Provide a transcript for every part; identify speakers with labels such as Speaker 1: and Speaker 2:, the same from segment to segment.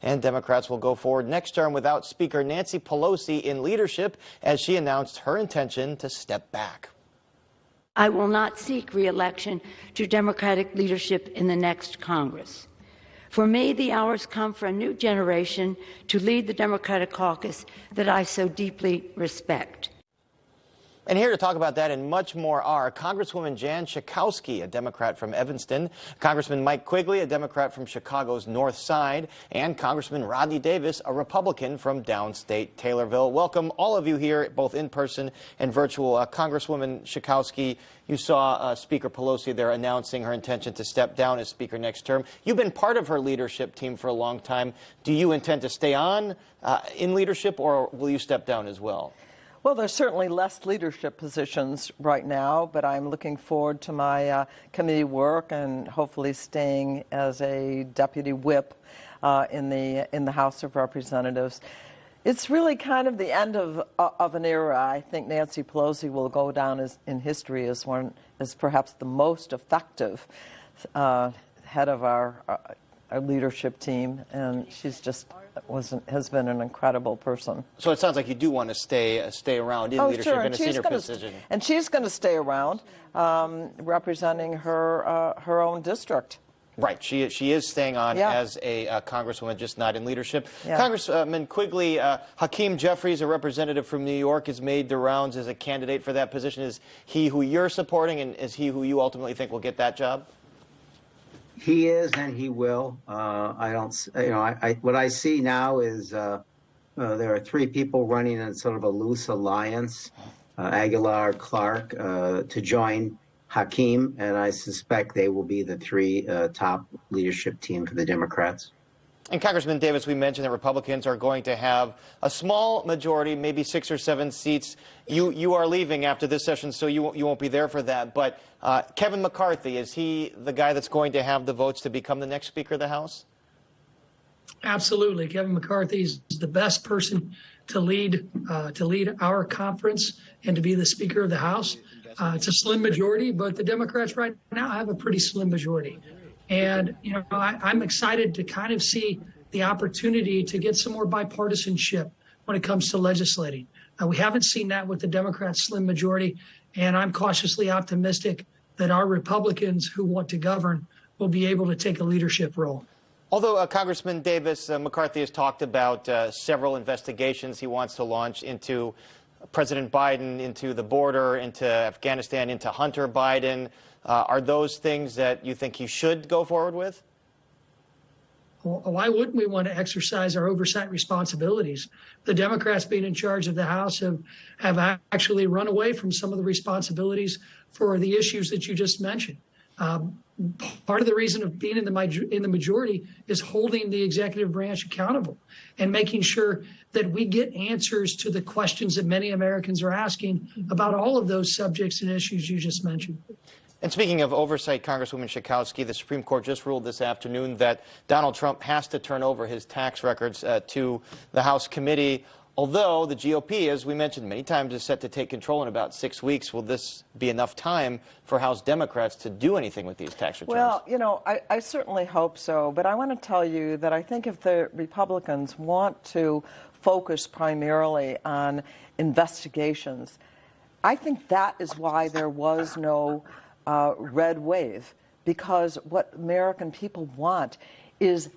Speaker 1: And Democrats will go forward next term without Speaker Nancy Pelosi in leadership as she announced her intention to step back.
Speaker 2: I will not seek re-election to Democratic leadership in the next Congress. For me, the hour's come for a new generation to lead the Democratic caucus that I so deeply respect.
Speaker 1: And here to talk about that and much more are Congresswoman Jan Schakowsky, a Democrat from Evanston, Congressman Mike Quigley, a Democrat from Chicago's North Side, and Congressman Rodney Davis, a Republican from downstate Taylorville. Welcome all of you here, both in person and virtual. Congresswoman Schakowsky, you saw Speaker Pelosi there announcing her intention to step down as Speaker next term. You've been part of her leadership team for a long time. Do you intend to stay on in leadership, or will you step down as well?
Speaker 3: Well, there's certainly less leadership positions right now, but I'm looking forward to my committee work and hopefully staying as a deputy whip in the House of Representatives. It's really kind of the end of an era. I think Nancy Pelosi will go down in history as perhaps the most effective head of our leadership team, and she's just has been an incredible person.
Speaker 1: So it sounds like you do want to stay around in leadership
Speaker 3: sure.
Speaker 1: in a senior position.
Speaker 3: And she's going to stay around, representing her own district.
Speaker 1: Right. She is staying on as a congresswoman, just not in leadership. Yeah. Congressman Quigley, Hakeem Jeffries, a representative from New York, has made the rounds as a candidate for that position. Is he who you're supporting, and is he who you ultimately think will get that job?
Speaker 4: He is, and he will. I don't, what I see now is there are three people running in sort of a loose alliance, Aguilar, Clark, to join Hakeem, and I suspect they will be the three top leadership team for the Democrats.
Speaker 1: And Congressman Davis, we mentioned that Republicans are going to have a small majority, maybe 6 or 7 seats. You are leaving after this session, so you won't be there for that. But Kevin McCarthy, is he the guy that's going to have the votes to become the next Speaker of the House?
Speaker 5: Absolutely. Kevin McCarthy is the best person to lead our conference and to be the Speaker of the House. It's a slim majority, but the Democrats right now have a pretty slim majority. And, I'm excited to kind of see the opportunity to get some more bipartisanship when it comes to legislating. We haven't seen that with the Democrats' slim majority, and I'm cautiously optimistic that our Republicans who want to govern will be able to take a leadership role.
Speaker 1: Although, Congressman Davis, McCarthy has talked about several investigations he wants to launch into President Biden, into the border, into Afghanistan, into Hunter Biden. Are those things that you think he should go forward with?
Speaker 5: Well, why wouldn't we want to exercise our oversight responsibilities? The Democrats being in charge of the House have actually run away from some of the responsibilities for the issues that you just mentioned. Part of the reason of being in the majority is holding the executive branch accountable and making sure that we get answers to the questions that many Americans are asking about all of those subjects and issues you just mentioned.
Speaker 1: And speaking of oversight, Congresswoman Schakowsky, the Supreme Court just ruled this afternoon that Donald Trump has to turn over his tax records to the House committee. Although the GOP, as we mentioned many times, is set to take control in about 6 weeks, will this be enough time for House Democrats to do anything with these tax returns?
Speaker 3: Well, I certainly hope so. But I want to tell you that I think if the Republicans want to focus primarily on investigations, I think that is why there was no red wave, because what American people want is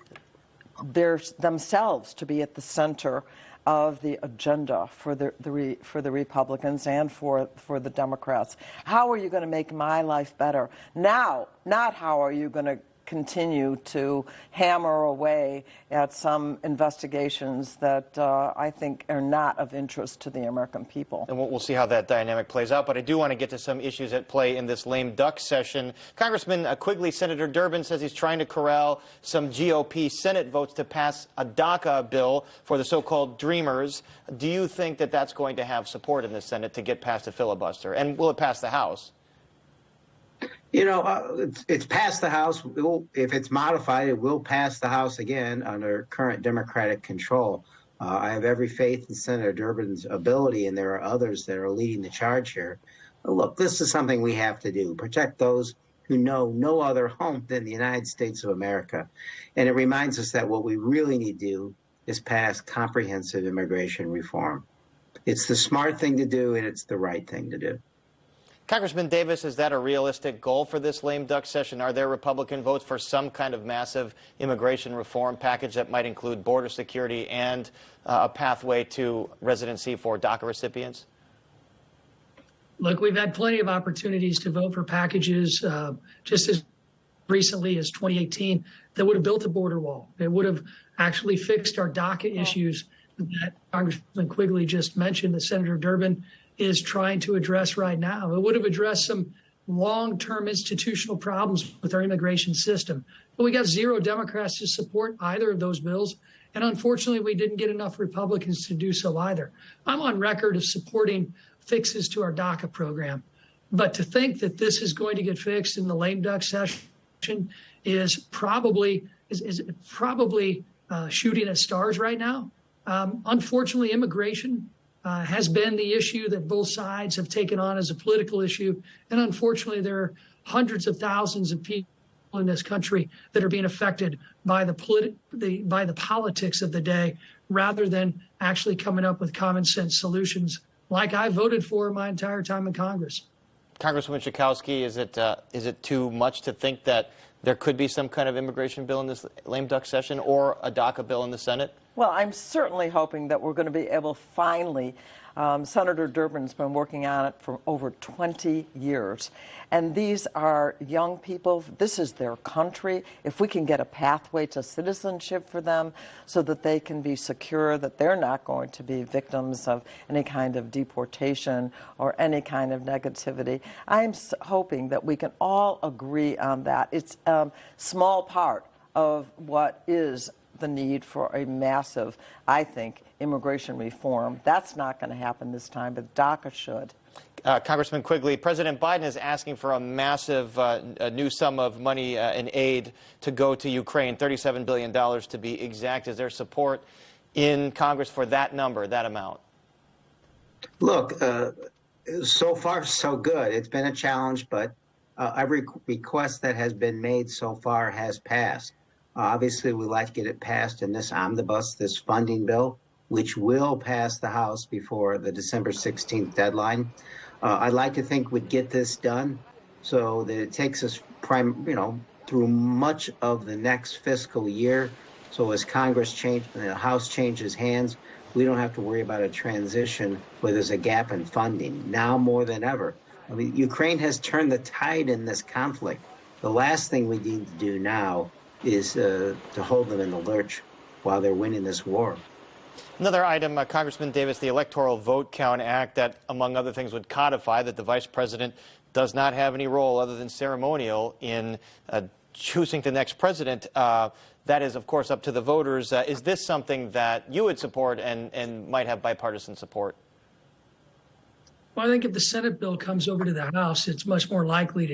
Speaker 3: themselves to be at the center of the agenda for the Republicans and for the Democrats. How are you going to make my life better now? Not how are you going to continue to hammer away at some investigations that I think are not of interest to the American people.
Speaker 1: And we'll see how that dynamic plays out. But I do want to get to some issues at play in this lame duck session. Congressman Quigley, Senator Durbin says he's trying to corral some GOP Senate votes to pass a DACA bill for the so-called Dreamers. Do you think that that's going to have support in the Senate to get past a filibuster? And will it pass the House?
Speaker 4: It's passed the House. If it's modified, it will pass the House again under current Democratic control. I have every faith in Senator Durbin's ability, and there are others that are leading the charge here. Look, this is something we have to do. Protect those who know no other home than the United States of America. And it reminds us that what we really need to do is pass comprehensive immigration reform. It's the smart thing to do, and it's the right thing to do.
Speaker 1: Congressman Davis, is that a realistic goal for this lame duck session? Are there Republican votes for some kind of massive immigration reform package that might include border security and a pathway to residency for DACA recipients?
Speaker 5: Look, we've had plenty of opportunities to vote for packages just as recently as 2018 that would have built a border wall. It would have actually fixed our DACA issues that Congressman Quigley just mentioned, that Senator Durbin is trying to address right now. It would have addressed some long-term institutional problems with our immigration system. But we got 0 Democrats to support either of those bills. And unfortunately, we didn't get enough Republicans to do so either. I'm on record of supporting fixes to our DACA program. But to think that this is going to get fixed in the lame duck session is probably shooting at stars right now. Unfortunately, immigration has been the issue that both sides have taken on as a political issue. And unfortunately, there are hundreds of thousands of people in this country that are being affected by the politics of the day, rather than actually coming up with common sense solutions like I voted for my entire time in Congress.
Speaker 1: Congresswoman Schakowsky, is it too much to think that there could be some kind of immigration bill in this lame duck session, or a DACA bill in the Senate?
Speaker 3: Well, I'm certainly hoping that we're going to be able finally, Senator Durbin's been working on it for over 20 years. And these are young people. This is their country. If we can get a pathway to citizenship for them so that they can be secure, that they're not going to be victims of any kind of deportation or any kind of negativity, I'm hoping that we can all agree on that. It's a small part of what is the need for a massive, I think, immigration reform. That's not going to happen this time, but DACA should.
Speaker 1: Congressman Quigley, President Biden is asking for a massive a new sum of money in aid to go to Ukraine, $37 billion to be exact. Is there support in Congress for that number, that amount?
Speaker 4: Look, so far so good. It's been a challenge, but every request that has been made so far has passed. Obviously, we'd like to get it passed in this omnibus, this funding bill, which will pass the House before the December 16th deadline. I'd like to think we'd get this done so that it takes us through much of the next fiscal year. So as Congress the House changes hands, we don't have to worry about a transition where there's a gap in funding, now more than ever. I mean, Ukraine has turned the tide in this conflict. The last thing we need to do now is to hold them in the lurch while they're winning this war.
Speaker 1: Another item, Congressman Davis, the Electoral Vote Count Act that, among other things, would codify that the vice president does not have any role other than ceremonial in choosing the next president. That is, of course, up to the voters. Is this something that you would support and might have bipartisan support?
Speaker 5: Well, I think if the Senate bill comes over to the House, it's much more likely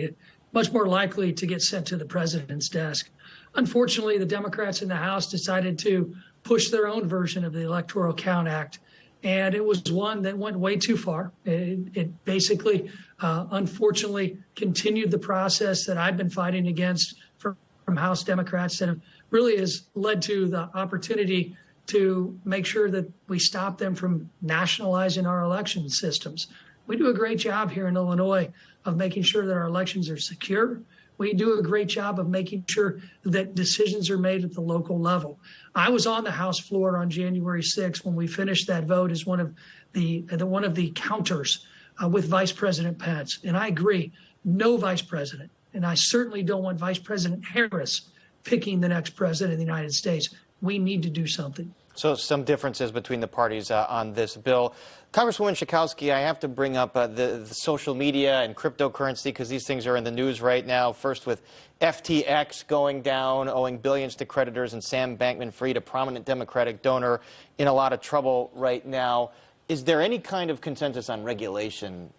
Speaker 5: to get sent to the president's desk. Unfortunately, the Democrats in the House decided to push their own version of the Electoral Count Act, and it was one that went way too far. It basically, unfortunately, continued the process that I've been fighting against from House Democrats that really has led to the opportunity to make sure that we stop them from nationalizing our election systems. We do a great job here in Illinois of making sure that our elections are secure. We do a great job of making sure that decisions are made at the local level. I was on the House floor on January 6th when we finished that vote as one of the counters with Vice President Pence. And I agree, no vice president. And I certainly don't want Vice President Harris picking the next president of the United States. We need to do something.
Speaker 1: So some differences between the parties on this bill. Congresswoman Schakowsky, I have to bring up the social media and cryptocurrency because these things are in the news right now. First with FTX going down, owing billions to creditors, and Sam Bankman-Fried, a prominent Democratic donor, in a lot of trouble right now. Is there any kind of consensus on regulation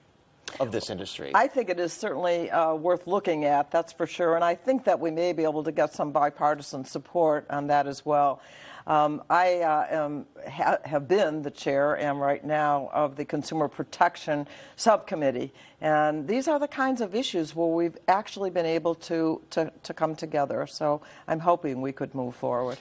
Speaker 1: of this industry?
Speaker 3: I think it is certainly worth looking at, that's for sure. And I think that we may be able to get some bipartisan support on that as well. I have been the chair, am right now, of the Consumer Protection Subcommittee. And these are the kinds of issues where we've actually been able to come together. So I'm hoping we could move forward.